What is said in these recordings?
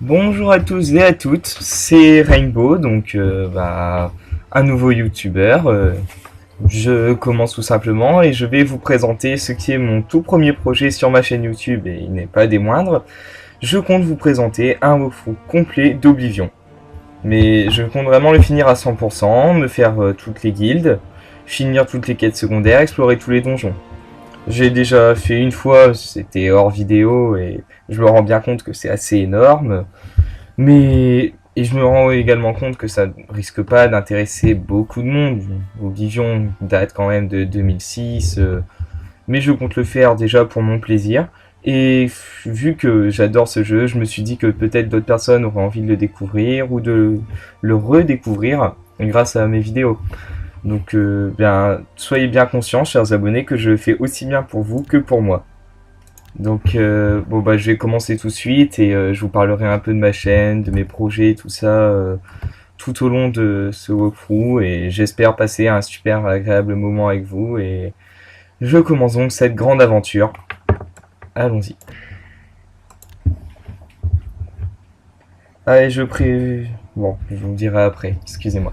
Bonjour à tous et à toutes, c'est Rainbow, donc un nouveau youtubeur. Je commence tout simplement et je vais vous présenter ce qui est mon tout premier projet sur ma chaîne YouTube et il n'est pas des moindres. Je compte vous présenter un walkthrough complet d'Oblivion. Mais je compte vraiment le finir à 100%, me faire toutes les guildes, finir toutes les quêtes secondaires, explorer tous les donjons. J'ai déjà fait une fois, c'était hors vidéo et je me rends bien compte que c'est assez énorme. Mais et je me rends également compte que ça risque pas d'intéresser beaucoup de monde. Oblivion date quand même de 2006, mais je compte le faire déjà pour mon plaisir. Et vu que j'adore ce jeu, je me suis dit que peut-être d'autres personnes auraient envie de le découvrir ou de le redécouvrir grâce à mes vidéos. Donc soyez bien conscients, chers abonnés, que je le fais aussi bien pour vous que pour moi. Donc je vais commencer tout de suite et je vous parlerai un peu de ma chaîne, de mes projets, tout ça tout au long de ce walkthrough et j'espère passer un super agréable moment avec vous et je commence donc cette grande aventure. Allons-y. Allez, je prie... Bon, je vous dirai après, excusez-moi.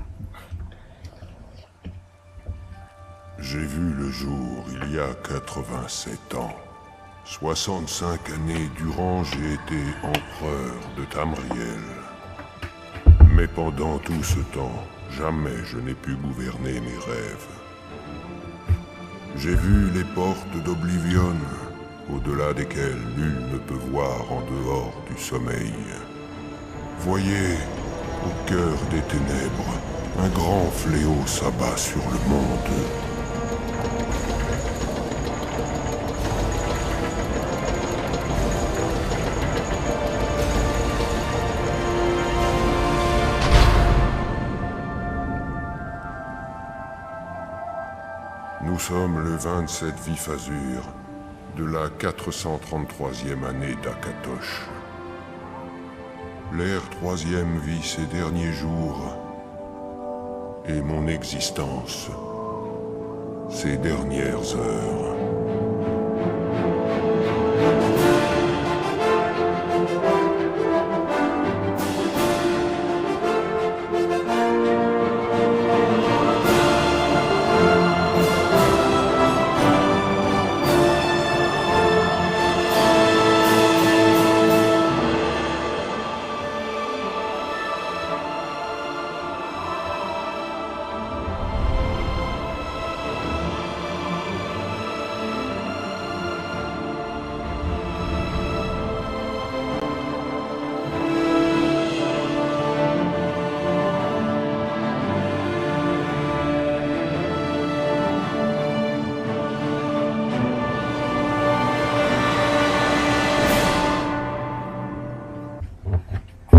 J'ai vu le jour il y a 87 ans. 65 années durant, j'ai été empereur de Tamriel. Mais pendant tout ce temps, jamais je n'ai pu gouverner mes rêves. J'ai vu les portes d'Oblivion, au-delà desquelles nul ne peut voir en dehors du sommeil. Voyez, au cœur des ténèbres, un grand fléau s'abat sur le monde. Nous sommes le 27 Vif Azur de la 433e année d'Akatosh. L'ère troisième vit ses derniers jours et mon existence, ses dernières heures.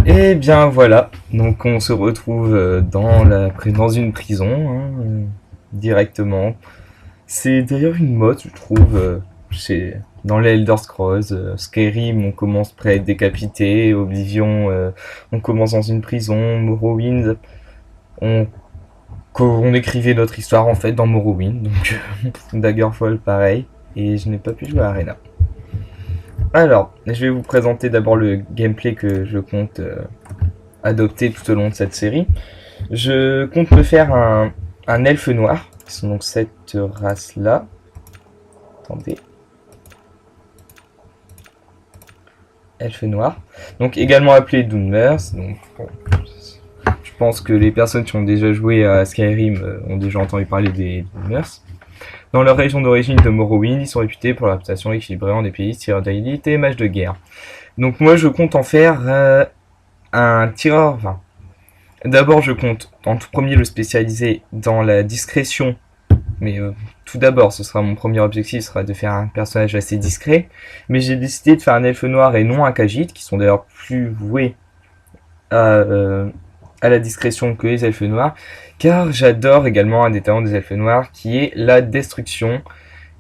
Et bien voilà, donc on se retrouve dans une prison, directement. C'est d'ailleurs une mode, je trouve, dans les Elder Scrolls. Skyrim, on commence prêt à être décapité. Oblivion, on commence dans une prison. Morrowind, on, on écrivait notre histoire en fait dans Morrowind. Donc Daggerfall, pareil. Et je n'ai pas pu jouer à Arena. Alors, je vais vous présenter d'abord le gameplay que je compte adopter tout au long de cette série. Je compte me faire un elfe noir, qui sont donc cette race-là. Attendez. Elfe noir. Donc également appelé Dunmers. Donc, bon, je pense que les personnes qui ont déjà joué à Skyrim ont déjà entendu parler des Dunmers. Dans leur région d'origine de Morrowind, ils sont réputés pour leur réputation équilibrée en épéistes, tireurs d'élite et mages de guerre. Donc moi je compte en faire un tireur... Enfin, d'abord je compte en tout premier le spécialiser dans la discrétion. Mais tout d'abord, ce sera mon premier objectif, ce sera de faire un personnage assez discret. Mais j'ai décidé de faire un elfe noir et non un Khajiit, qui sont d'ailleurs plus voués à la discrétion que les elfes noirs, car j'adore également un des talents des elfes noirs qui est la destruction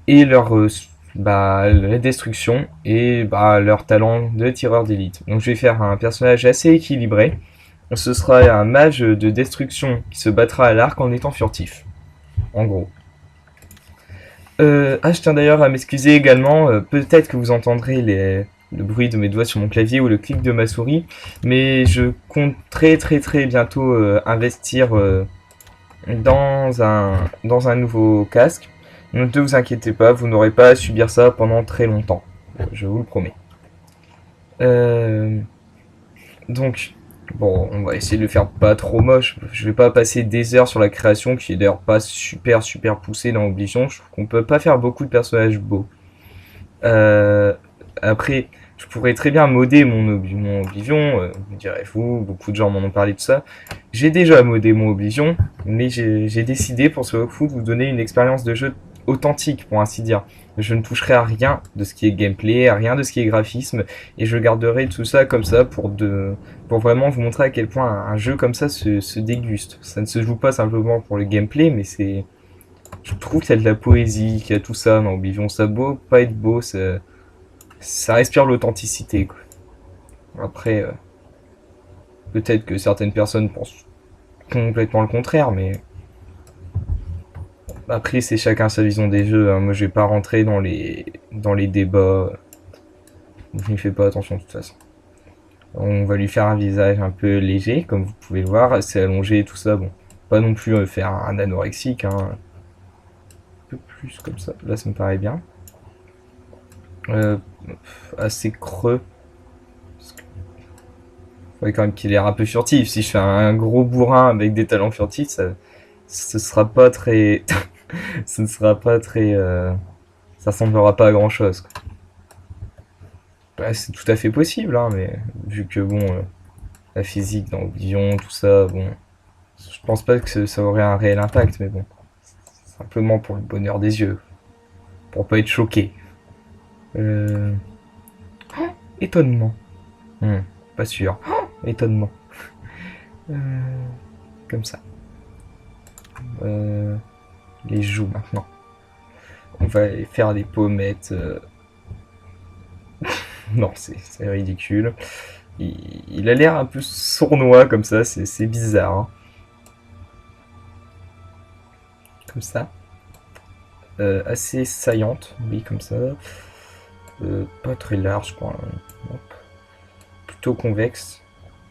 et la destruction et leur talent de tireur d'élite. Donc je vais faire un personnage assez équilibré. Ce sera un mage de destruction qui se battra à l'arc en étant furtif. En gros. Je tiens d'ailleurs à m'excuser également, peut-être que vous entendrez le bruit de mes doigts sur mon clavier ou le clic de ma souris. Mais je compte très bientôt investir dans un nouveau casque. Donc ne vous inquiétez pas, vous n'aurez pas à subir ça pendant très longtemps. Je vous le promets. Euh, donc, bon, on va essayer de le faire pas trop moche. Je vais pas passer des heures sur la création, qui est d'ailleurs pas super poussée dans Oblivion. Je trouve qu'on peut pas faire beaucoup de personnages beaux. Euh, Après, je pourrais très bien modder mon Oblivion, me direz-vous, beaucoup de gens m'en ont parlé de ça. J'ai déjà modé mon Oblivion, mais j'ai décidé pour ce coup de vous donner une expérience de jeu authentique, pour ainsi dire. Je ne toucherai à rien de ce qui est gameplay, à rien de ce qui est graphisme, et je garderai tout ça comme ça pour vraiment vous montrer à quel point un jeu comme ça se déguste. Ça ne se joue pas simplement pour le gameplay, mais je trouve qu'il y a de la poésie, qu'il y a tout ça dans Oblivion. Ça a beau pas être beau, ça respire l'authenticité, quoi. Après, peut-être que certaines personnes pensent complètement le contraire, mais après, c'est chacun sa vision des jeux, hein. Moi, je vais pas rentrer dans les débats. Je n'y fais pas attention de toute façon. On va lui faire un visage un peu léger, comme vous pouvez le voir, assez allongé et tout ça. Bon, pas non plus faire un anorexique, hein. Un peu plus comme ça. Là, ça me paraît bien. Euh, Assez creux. Faudrait quand même qu'il ait l'air un peu furtif. Si je fais un gros bourrin avec des talons furtifs, ce sera pas très, ce ne sera pas très, ça ressemblera pas à grand chose, quoi. Ouais, c'est tout à fait possible, hein, mais vu que bon, la physique dans Oblivion, tout ça, bon, je pense pas que ça aurait un réel impact, mais bon, simplement pour le bonheur des yeux, pour pas être choqué. Euh... Étonnement. Pas sûr. Étonnement. Euh, Comme ça. Euh, les joues maintenant. On va faire des pommettes. Non, c'est ridicule. Il a l'air un peu sournois comme ça, c'est bizarre, hein. Comme ça. Assez saillante, oui, comme ça. Pas très large, quoi. Hop. Plutôt convexe.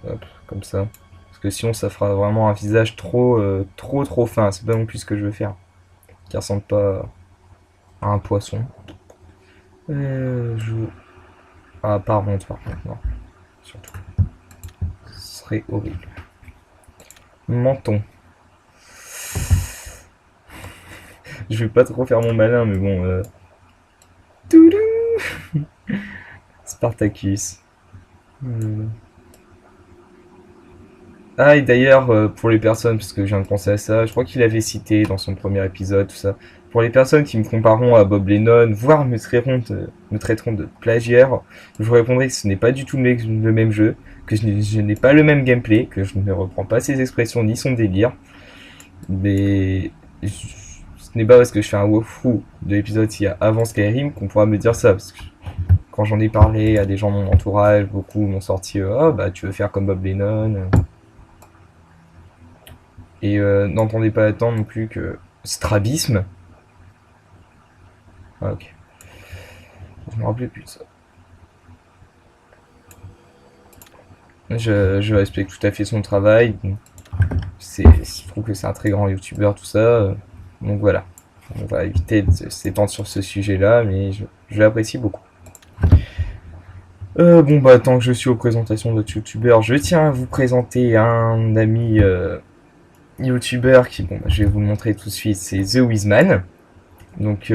Hop, comme ça. Parce que sinon, ça fera vraiment un visage trop fin. C'est pas non plus ce que je veux faire. Qui ressemble pas à un poisson. Je... Ah, par contre, non. Surtout. Ce serait horrible. Menton. Je vais pas trop faire mon malin, mais bon. Toudou Spartacus. Ah, et d'ailleurs, pour les personnes, parce que je viens de penser à ça, je crois qu'il avait cité dans son premier épisode, tout ça. Pour les personnes qui me compareront à Bob Lennon, voire me traiteront de plagiaire, je vous répondrai que ce n'est pas du tout le même jeu, que je n'ai pas le même gameplay, que je ne reprends pas ses expressions ni son délire. Mais ce n'est pas parce que je fais un walkthrough de l'épisode qu'il y a avant Skyrim qu'on pourra me dire ça. Parce que quand j'en ai parlé à des gens de mon entourage, beaucoup m'ont sorti ah bah tu veux faire comme Bob Lennon. Et n'entendez pas attendre non plus que strabisme. Ah, ok. Je me rappelais plus de ça. Je respecte tout à fait son travail. Je trouve que c'est un très grand youtubeur, tout ça. Donc voilà. On va éviter de s'étendre sur ce sujet-là, mais je l'apprécie beaucoup. Bon bah tant que je suis aux présentations d'autres youtubeurs, je tiens à vous présenter un ami youtubeur qui, bon, bah, je vais vous le montrer tout de suite, c'est The Wizman. Donc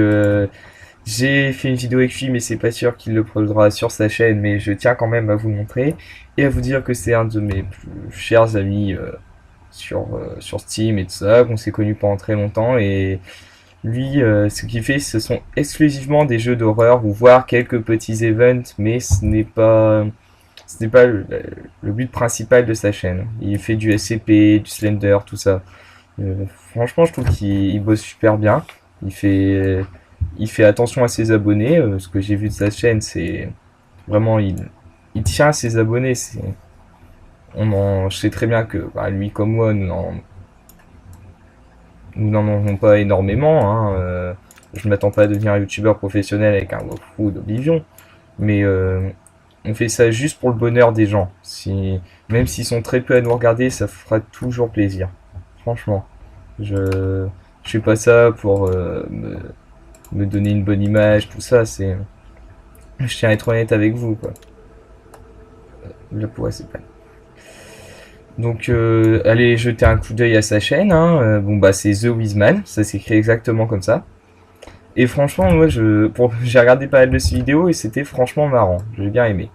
j'ai fait une vidéo avec lui, mais c'est pas sûr qu'il le produira sur sa chaîne, mais je tiens quand même à vous le montrer et à vous dire que c'est un de mes plus chers amis sur Steam et tout ça, qu'on s'est connus pendant très longtemps. Et lui, ce qu'il fait, ce sont exclusivement des jeux d'horreur ou voire quelques petits events, mais ce n'est pas le but principal de sa chaîne. Il fait du SCP, du Slender, tout ça. Franchement, je trouve qu'il bosse super bien. Il fait attention à ses abonnés. Ce que j'ai vu de sa chaîne, c'est vraiment il tient à ses abonnés. Je sais très bien que bah, lui comme moi, nous n'en avons pas énormément, hein. Je ne m'attends pas à devenir un youtubeur professionnel avec un walkthrough d'Oblivion, mais On fait ça juste pour le bonheur des gens. Même s'ils sont très peu à nous regarder, ça fera toujours plaisir. Franchement. Je fais pas ça pour me donner une bonne image, tout ça. Je tiens à être honnête avec vous, quoi. Là, pour c'est pas. Donc, allez jeter un coup d'œil à sa chaîne. Hein. Bon, bah, c'est The Wizman. Ça s'écrit exactement comme ça. Et franchement, moi, j'ai regardé pas mal de ces vidéos et c'était franchement marrant. J'ai bien aimé.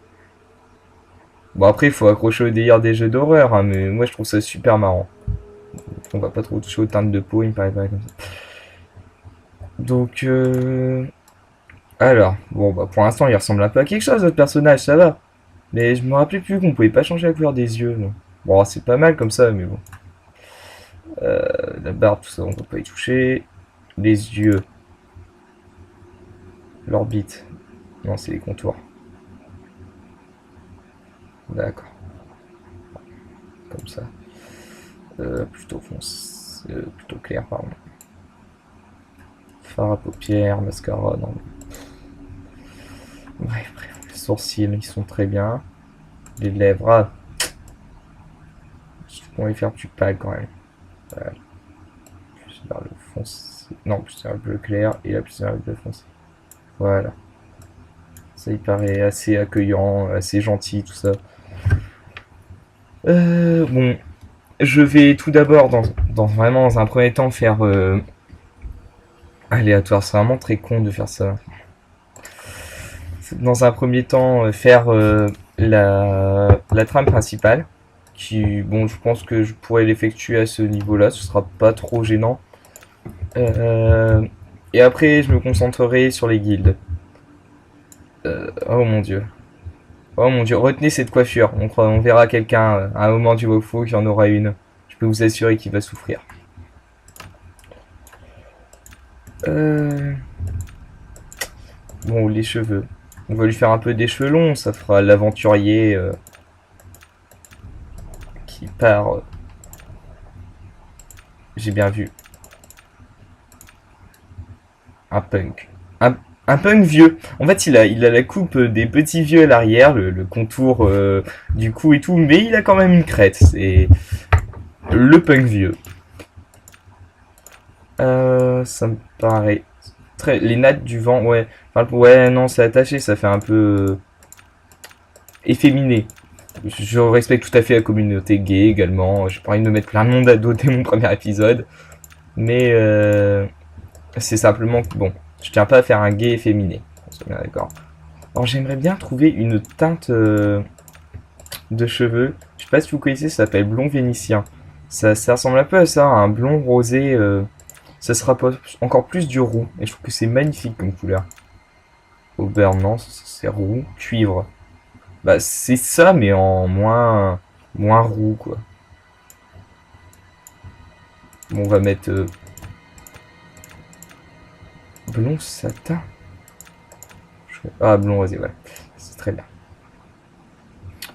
Bon, après, il faut accrocher au délire des jeux d'horreur, hein, mais moi, je trouve ça super marrant. On va pas trop toucher aux teintes de peau, il me paraît pas comme ça. Donc, alors, bon, bah, pour l'instant, il ressemble un peu à quelque chose, votre personnage, ça va. Mais je me rappelais plus qu'on pouvait pas changer la couleur des yeux. Non. Bon, c'est pas mal comme ça, mais bon. La barbe, tout ça, on peut pas y toucher. Les yeux. L'orbite. Non, c'est les contours. D'accord. Comme ça. Plutôt foncé. Plutôt clair, pardon. Fard à paupières, mascara, non. Bref, les sourcils, ils sont très bien. Les lèvres, ah. On va les faire plus pâles quand même. Voilà. Plus vers le foncé. Non, plus vers le bleu clair et là plus vers le bleu foncé. Voilà. Ça, il paraît assez accueillant, assez gentil, tout ça. Bon, je vais tout d'abord, vraiment dans un premier temps, faire aléatoire. C'est vraiment très con de faire ça. Dans un premier temps, faire la trame principale. Qui, bon, je pense que je pourrais l'effectuer à ce niveau-là. Ce sera pas trop gênant. Et après, je me concentrerai sur les guildes. Oh mon dieu. Oh mon dieu, retenez cette coiffure. On verra quelqu'un à un moment du walkthrough qui en aura une. Je peux vous assurer qu'il va souffrir. Bon, les cheveux. On va lui faire un peu des cheveux longs. Ça fera l'aventurier qui part. J'ai bien vu. Un punk. Un punk vieux. En fait, il a la coupe des petits vieux à l'arrière, le contour du cou et tout, mais il a quand même une crête. C'est le punk vieux. Ça me paraît très. Les nattes du vent, ouais. Enfin, ouais, non, c'est attaché, ça fait un peu efféminé. Je respecte tout à fait la communauté gay également. J'ai pas envie de me mettre plein de monde à dos dès mon premier épisode. Mais c'est simplement que, bon, je tiens pas à faire un gay efféminé. On soit bien d'accord. Alors j'aimerais bien trouver une teinte de cheveux. Je sais pas si vous connaissez, ça s'appelle blond vénitien. Ça ressemble un peu à ça, un blond rosé. Ça se rapproche encore plus du roux. Et je trouve que c'est magnifique comme couleur. Auburn, non, c'est roux. Cuivre. Bah c'est ça, mais en moins roux, quoi. Bon, on va mettre blond satin. Ah, blond rosé, ouais. C'est très bien.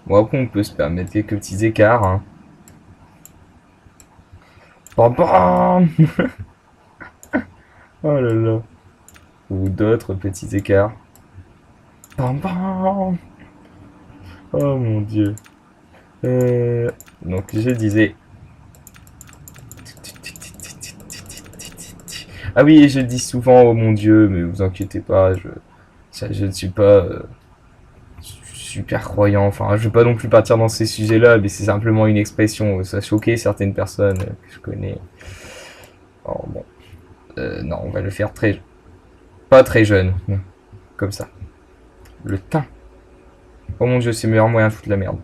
Bon, après, on peut se permettre quelques petits écarts. Hein. Bam, bam. Oh là là. Ou d'autres petits écarts. Bam, bam. Oh mon dieu. Donc, je disais. Ah oui, je dis souvent, oh mon dieu, mais vous inquiétez pas, je ne suis pas super croyant. Enfin, je veux pas non plus partir dans ces sujets-là, mais c'est simplement une expression. Ça a choqué certaines personnes que je connais. Alors bon, non, on va le faire pas très jeune, comme ça. Le teint. Oh mon dieu, c'est le meilleur moyen de foutre la merde.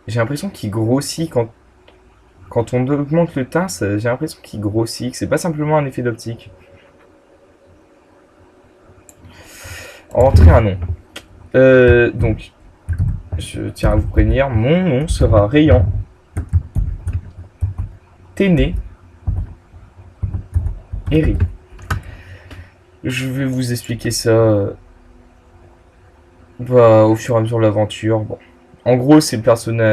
J'ai l'impression qu'il grossit quand on augmente le teint. J'ai l'impression qu'il grossit, que c'est pas simplement un effet d'optique. Entrer un nom. Donc, je tiens à vous prévenir, mon nom sera Rayan Téné Eri. Je vais vous expliquer ça au fur et à mesure de l'aventure. Bon. En gros, c'est le personnage